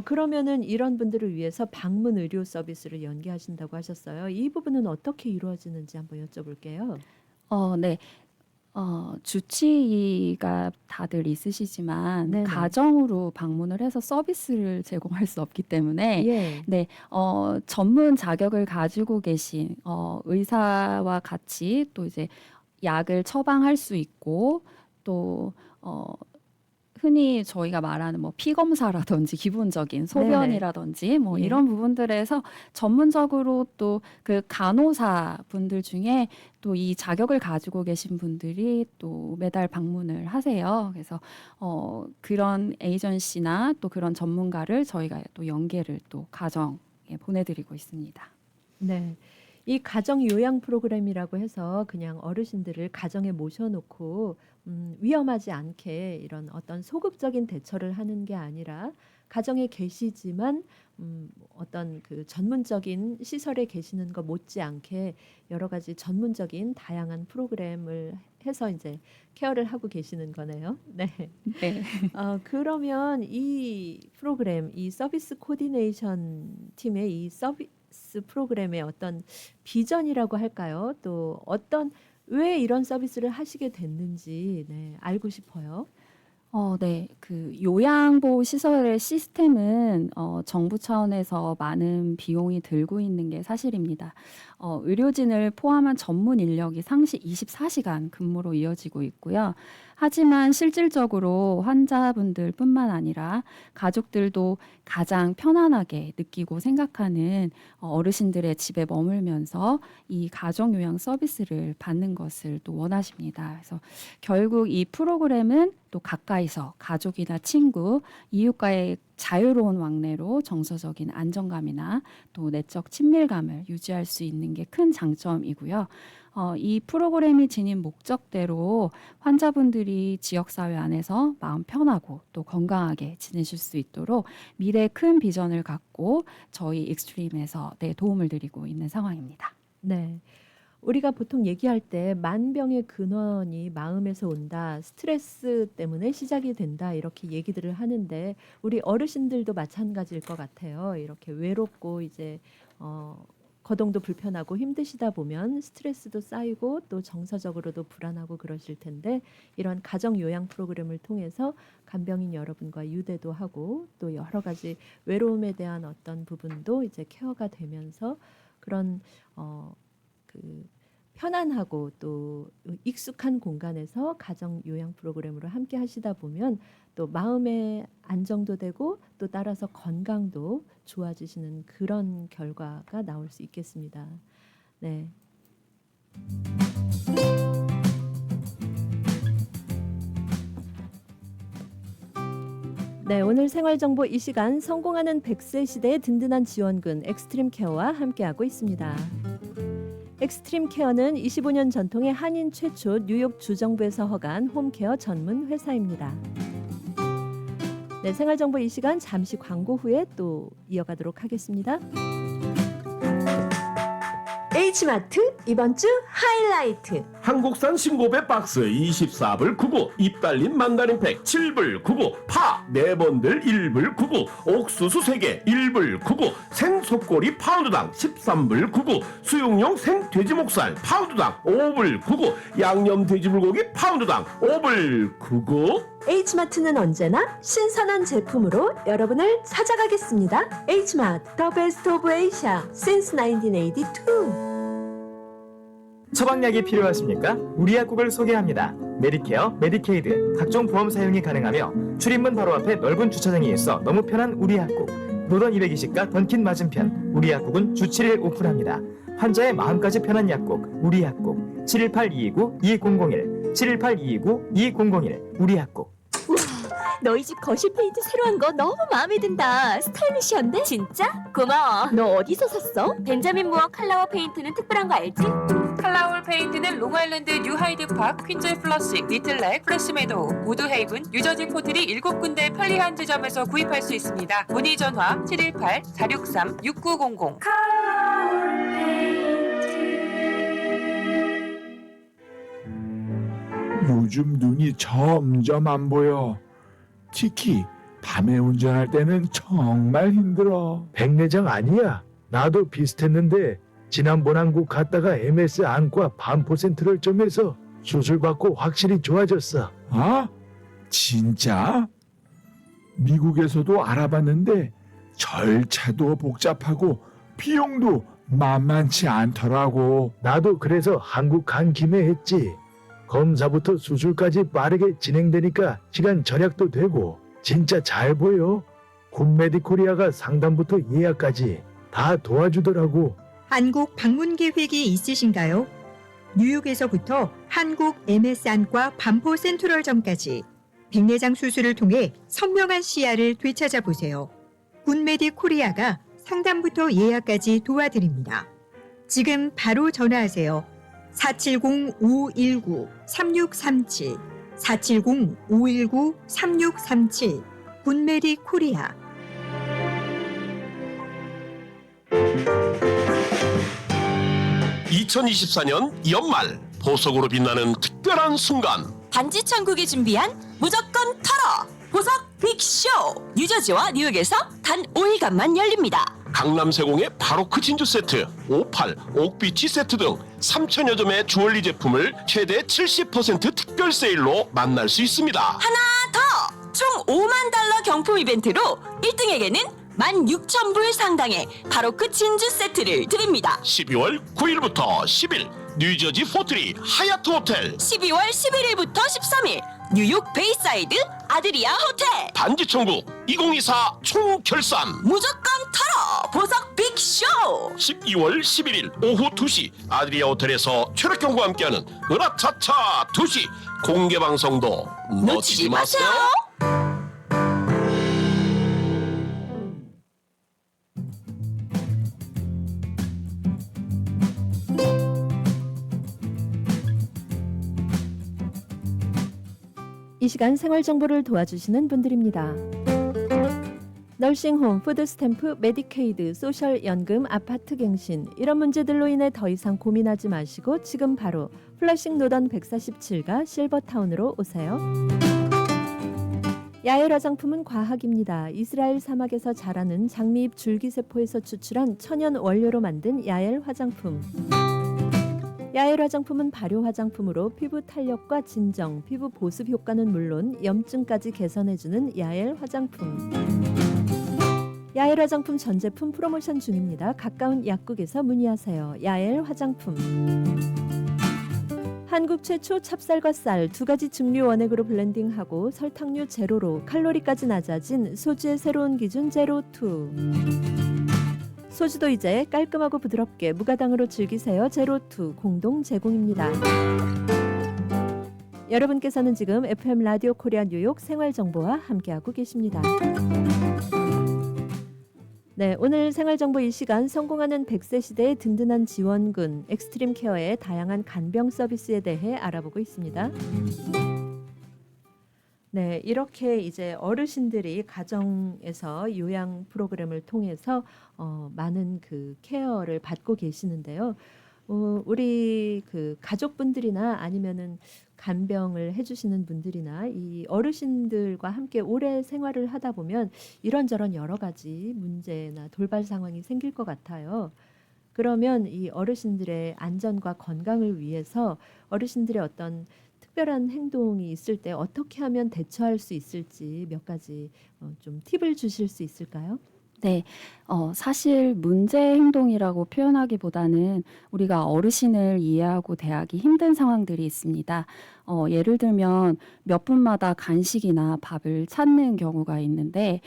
그러면은 이런 분들을 위해서 방문 의료 서비스를 연계하신다고 하셨어요. 이 부분은 어떻게 이루어지는지 한번 여쭤볼게요. 네. 주치의가 다들 있으시지만 네네. 가정으로 방문을 해서 서비스를 제공할 수 없기 때문에 예. 네, 전문 자격을 가지고 계신 의사와 같이 또 이제 약을 처방할 수 있고 또 흔히 저희가 말하는 뭐 피 검사라든지 기본적인 소변이라든지 뭐 예. 이런 부분들에서 전문적으로 또 그 간호사 분들 중에 또 이 자격을 가지고 계신 분들이 또 매달 방문을 하세요. 그래서 그런 에이전시나 또 그런 전문가를 저희가 또 연계를 또 가정에 보내드리고 있습니다. 네. 이 가정 요양 프로그램이라고 해서 그냥 어르신들을 가정에 모셔놓고 위험하지 않게 이런 어떤 소극적인 대처를 하는 게 아니라 가정에 계시지만 어떤 그 전문적인 시설에 계시는 것 못지않게 여러 가지 전문적인 다양한 프로그램을 해서 이제 케어를 하고 계시는 거네요. 네. 네. 그러면 이 프로그램, 이 서비스 코디네이션 팀의 이 서비스 프로그램의 어떤 비전이라고 할까요? 또 왜 이런 서비스를 하시게 됐는지 알고 싶어요. 네. 그 요양보호 시설의 시스템은 정부 차원에서 많은 비용이 들고 있는 게 사실입니다. 의료진을 포함한 전문 인력이 상시 24시간 근무로 이어지고 있고요. 하지만 실질적으로 환자분들뿐만 아니라 가족들도 가장 편안하게 느끼고 생각하는 어르신들의 집에 머물면서 이 가정요양 서비스를 받는 것을 또 원하십니다. 그래서 결국 이 프로그램은 또 가까이서 가족이나 친구, 이웃과의 자유로운 왕래로 정서적인 안정감이나 또 내적 친밀감을 유지할 수 있는 게 큰 장점이고요. 이 프로그램이 지닌 목적대로 환자분들이 지역사회 안에서 마음 편하고 또 건강하게 지내실 수 있도록 미래의 큰 비전을 갖고 저희 익스트림에서 도움을 드리고 있는 상황입니다. 네. 우리가 보통 얘기할 때 만병의 근원이 마음에서 온다, 스트레스 때문에 시작이 된다 이렇게 얘기들을 하는데 우리 어르신들도 마찬가지일 것 같아요. 이렇게 외롭고 이제 거동도 불편하고 힘드시다 보면 스트레스도 쌓이고 또 정서적으로도 불안하고 그러실 텐데 이런 가정 요양 프로그램을 통해서 간병인 여러분과 유대도 하고 또 여러 가지 외로움에 대한 어떤 부분도 이제 케어가 되면서 그런 그 편안하고 또 익숙한 공간에서 가정 요양 프로그램으로 함께 하시다 보면 또 마음의 안정도 되고 또 따라서 건강도 좋아지시는 그런 결과가 나올 수 있겠습니다. 네. 네, 오늘 생활정보 이 시간 성공하는 100세 시대의 든든한 지원군 엑스트림 케어와 함께하고 있습니다. 엑스트림 케어는 25년 전통의 한인 최초 뉴욕 주정부에서 허가한 홈케어 전문 회사입니다. 네, 생활정보 이 시간 잠시 광고 후에 또 이어가도록 하겠습니다. H마트 이번 주 하이라이트. 한국산 싱고배 박스 24불 99, 입 달린 만다린팩 7불 99, 파 4번들 1불 99, 옥수수 3개 1불 99, 생속꼬리 파운드당 13불 99, 수육용 생돼지목살 파운드당 5불 99, 양념 돼지불고기 파운드당 5불 99. H마트는 언제나 신선한 제품으로 여러분을 찾아가겠습니다. H마트, The Best of Asia since 1982. 처방약이 필요하십니까? 우리 약국을 소개합니다. 메디케어, 메디케이드, 각종 보험 사용이 가능하며 출입문 바로 앞에 넓은 주차장이 있어 너무 편한 우리 약국. 노던 220가 던킨 맞은편 우리 약국은 주 7일 오픈합니다. 환자의 마음까지 편한 약국 우리 약국 718-229-2001 718-229-2001 우리 약국. 너희 집 거실 페인트 새로 한 거 너무 마음에 든다. 스타일리시한데? 진짜? 고마워. 너 어디서 샀어? 벤자민 무어 칼라워 페인트는 특별한 거 알지? 칼라울 페인트는 롱아일랜드 뉴하이드파크, 퀸즈 플러식, 리틀렉, 프레시메도우, 우드헤이븐, 뉴저지 포트리 7군데 편리한 지점에서 구입할 수 있습니다. 문의 전화 718-463-6900. 요즘 눈이 점점 안 보여. 특히 밤에 운전할 때는 정말 힘들어. 백내장 아니야. 나도 비슷했는데 지난번 한국 갔다가 MS 안과 반포센트럴 점에서 수술받고 확실히 좋아졌어. 아? 진짜? 미국에서도 알아봤는데 절차도 복잡하고 비용도 만만치 않더라고. 나도 그래서 한국 간 김에 했지. 검사부터 수술까지 빠르게 진행되니까 시간 절약도 되고 진짜 잘 보여. 굿메디코리아가 상담부터 예약까지 다 도와주더라고. 한국 방문 계획이 있으신가요? 뉴욕에서부터 한국 MS 안과 반포 센트럴점까지 백내장 수술을 통해 선명한 시야를 되찾아 보세요. 굿메디코리아가 상담부터 예약까지 도와드립니다. 지금 바로 전화하세요. 470-519-3637 470-519-3637 굿메디코리아. (2024년) 연말 보석으로 빛나는 특별한 순간, 반지 천국이 준비한 무조건 털어 보석 빅쇼 뉴저지와 뉴욕에서 단 5일간만 열립니다. 강남 세공의 바로크 진주 세트, 오팔, 옥비치 세트 등 3,000여 점의 주얼리 제품을 최대 70% 특별 세일로 만날 수 있습니다. 하나 더! 총 5만 달러 경품 이벤트로 1등에게는 16,000불 상당의 바로크 진주 세트를 드립니다. 12월 9일부터 10일 뉴저지 포트리 하얏트 호텔, 12월 11일부터 13일 뉴욕 베이사이드 아드리아 호텔. 반지 천국 2024 총결산 무조건 털어 보석 빅쇼 12월 11일 오후 2시 아드리아 호텔에서 최력경과 함께하는 으라차차 2시 공개방송도 놓치지 마세요. 이 시간 생활 정보를 도와주시는 분들입니다. 널싱홈, 푸드스탬프, 메디케이드, 소셜연금, 아파트 갱신 이런 문제들로 인해 더 이상 고민하지 마시고 지금 바로 플러싱 노던 147가 실버타운으로 오세요. 야엘 화장품은 과학입니다. 이스라엘 사막에서 자라는 장미잎 줄기세포에서 추출한 천연 원료로 만든 야엘 화장품. 야엘 화장품은 발효 화장품으로 피부 탄력과 진정, 피부 보습 효과는 물론 염증까지 개선해주는 야엘 화장품. 야엘 화장품 전 제품 프로모션 중입니다. 가까운 약국에서 문의하세요. 야엘 화장품. 한국 최초 찹쌀과 쌀 두 가지 증류 원액으로 블렌딩하고 설탕류 제로로 칼로리까지 낮아진 소주의 새로운 기준 제로2. 소주도 이제 깔끔하고 부드럽게 무가당으로 즐기세요. 제로2 공동 제공입니다. 여러분께서는 지금 FM 라디오 코리아 뉴욕 생활정보와 함께하고 계십니다. 네, 오늘 생활정보 이 시간 성공하는 100세 시대의 든든한 지원군 엑스트림 케어의 다양한 간병 서비스에 대해 알아보고 있습니다. 네, 이렇게 이제 어르신들이 가정에서 요양 프로그램을 통해서 많은 그 케어를 받고 계시는데요. 우리 그 가족분들이나 아니면은 간병을 해주시는 분들이나 이 어르신들과 함께 오래 생활을 하다 보면 이런저런 여러 가지 문제나 돌발 상황이 생길 것 같아요. 그러면 이 어르신들의 안전과 건강을 위해서 어르신들의 어떤 특별한 행동이 있을 때 어떻게 하면 대처할 수 있을지 몇 가지 좀 팁을 주실 수 있을까요? 네, 사실 문제 행동이라고 표현하기보다는 우리가 어르신을 이해하고 대하기 힘든 상황들이 있습니다. 예를 들면 몇 분마다 간식이나 밥을 찾는 경우가 있는데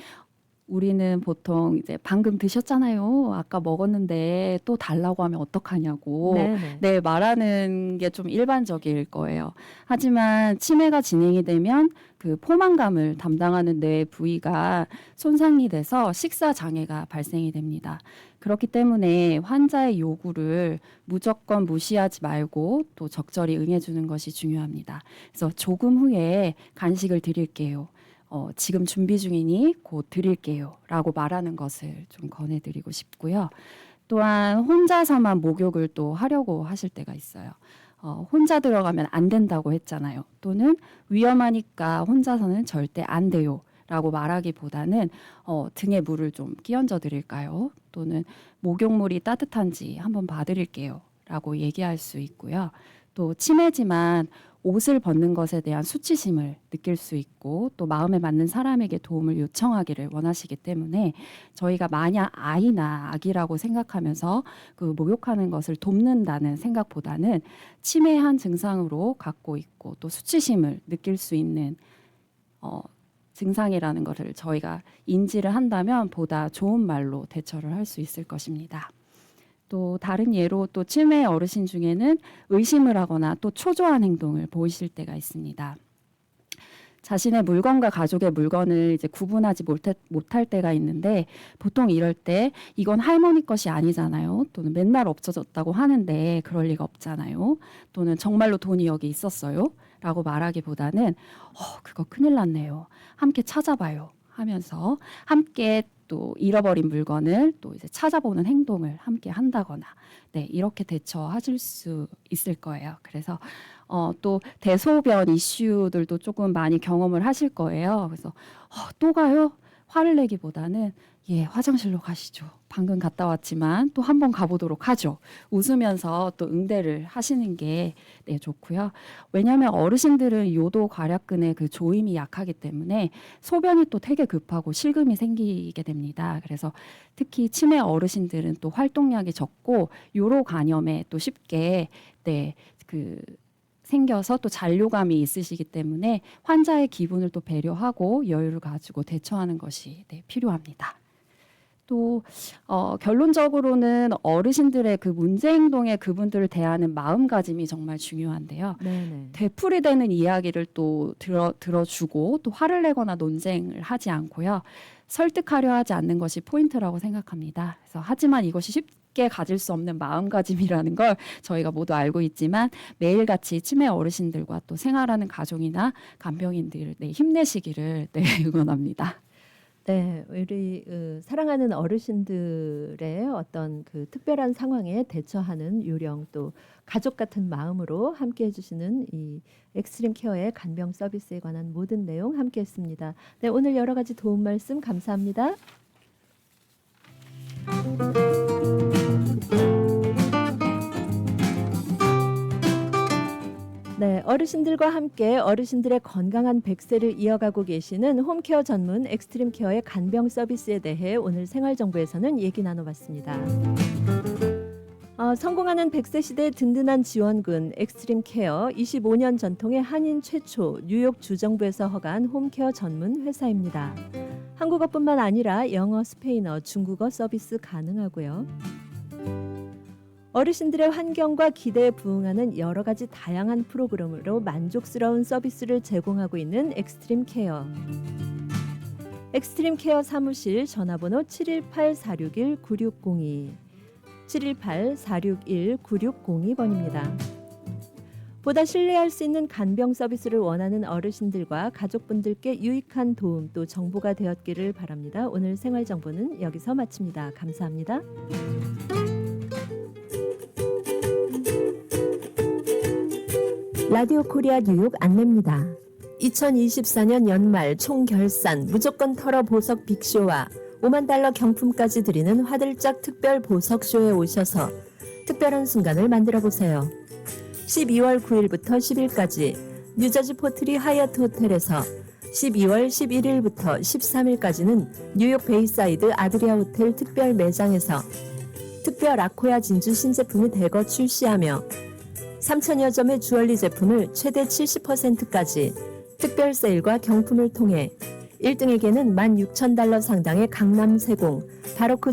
우리는 보통 이제 방금 드셨잖아요. 아까 먹었는데 또 달라고 하면 어떡하냐고 네, 말하는 게 좀 일반적일 거예요. 하지만 치매가 진행이 되면 그 포만감을 담당하는 뇌 부위가 손상이 돼서 식사 장애가 발생이 됩니다. 그렇기 때문에 환자의 요구를 무조건 무시하지 말고 또 적절히 응해주는 것이 중요합니다. 그래서 조금 후에 간식을 드릴게요. 지금 준비 중이니 곧 드릴게요 라고 말하는 것을 좀 권해드리고 싶고요. 또한 혼자서만 목욕을 또 하려고 하실 때가 있어요. 혼자 들어가면 안 된다고 했잖아요. 또는 위험하니까 혼자서는 절대 안 돼요 라고 말하기보다는 등에 물을 좀 끼얹어 드릴까요? 또는 목욕물이 따뜻한지 한번 봐드릴게요 라고 얘기할 수 있고요. 또 치매지만 옷을 벗는 것에 대한 수치심을 느낄 수 있고 또 마음에 맞는 사람에게 도움을 요청하기를 원하시기 때문에 저희가 마냥 아이나 아기라고 생각하면서 그 목욕하는 것을 돕는다는 생각보다는 치매한 증상으로 갖고 있고 또 수치심을 느낄 수 있는 증상이라는 것을 저희가 인지를 한다면 보다 좋은 말로 대처를 할 수 있을 것입니다. 또 다른 예로 또 치매 어르신 중에는 의심을 하거나 또 초조한 행동을 보이실 때가 있습니다. 자신의 물건과 가족의 물건을 이제 구분하지 못할 때가 있는데 보통 이럴 때 이건 할머니 것이 아니잖아요. 또는 맨날 없어졌다고 하는데 그럴 리가 없잖아요. 또는 정말로 돈이 여기 있었어요. 라고 말하기보다는 그거 큰일 났네요. 함께 찾아봐요. 하면서 함께 또 잃어버린 물건을 또 이제 찾아보는 행동을 함께 한다거나 이렇게 대처하실 수 있을 거예요. 그래서 또 대소변 이슈들도 조금 많이 경험을 하실 거예요. 그래서 또 가요? 화를 내기보다는 화장실로 가시죠. 방금 갔다 왔지만 또 한 번 가보도록 하죠. 웃으면서 또 응대를 하시는 게 좋고요. 왜냐하면 어르신들은 요도 괄약근의 그 조임이 약하기 때문에 소변이 또 되게 급하고 실금이 생기게 됩니다. 그래서 특히 치매 어르신들은 또 활동량이 적고 요로 간염에 또 쉽게 생겨서 또 잔뇨감이 있으시기 때문에 환자의 기분을 또 배려하고 여유를 가지고 대처하는 것이 필요합니다. 또 결론적으로는 어르신들의 그 문제 행동에 그분들을 대하는 마음가짐이 정말 중요한데요. 네네. 되풀이되는 이야기를 또 들어주고 또 화를 내거나 논쟁을 하지 않고요. 설득하려 하지 않는 것이 포인트라고 생각합니다. 그래서 하지만 이것이 쉽게 가질 수 없는 마음가짐이라는 걸 저희가 모두 알고 있지만 매일같이 치매 어르신들과 또 생활하는 가족이나 간병인들 힘내시기를 응원합니다. 네, 우리 사랑하는 어르신들의 어떤 그 특별한 상황에 대처하는 요령 또 가족 같은 마음으로 함께 해주시는 이 엑스트림 케어의 간병 서비스에 관한 모든 내용 함께했습니다. 네, 오늘 여러 가지 도움 말씀 감사합니다. 네, 어르신들과 함께 어르신들의 건강한 100세를 이어가고 계시는 홈케어 전문 엑스트림 케어의 간병 서비스에 대해 오늘 생활정보에서는 얘기 나눠봤습니다. 성공하는 100세 시대의 든든한 지원군 엑스트림 케어 25년 전통의 한인 최초 뉴욕 주정부에서 허가한 홈케어 전문 회사입니다. 한국어뿐만 아니라 영어, 스페인어, 중국어 서비스 가능하고요. 어르신들의 환경과 기대에 부응하는 여러 가지 다양한 프로그램으로 만족스러운 서비스를 제공하고 있는 엑스트림 케어. 엑스트림 케어 사무실 전화번호 718-461-9602 718-461-9602번입니다. 보다 신뢰할 수 있는 간병 서비스를 원하는 어르신들과 가족분들께 유익한 도움 또 정보가 되었기를 바랍니다. 오늘 생활정보는 여기서 마칩니다. 감사합니다. 라디오 코리아 뉴욕 안내입니다. 2024년 연말 총결산 무조건 털어 보석 빅쇼와 5만 달러 경품까지 드리는 화들짝 특별 보석쇼에 오셔서 특별한 순간을 만들어 보세요. 12월 9일부터 10일까지 뉴저지 포트리 하얏트 호텔에서 12월 11일부터 13일까지는 뉴욕 베이사이드 아드리아 호텔 특별 매장에서 특별 아코야 진주 신제품이 대거 출시하며 3,000여 점의 주얼리 제품을 최대 70%까지 특별 세일과 경품을 통해 1등에게는 $16,000 상당의 강남 세공 바로크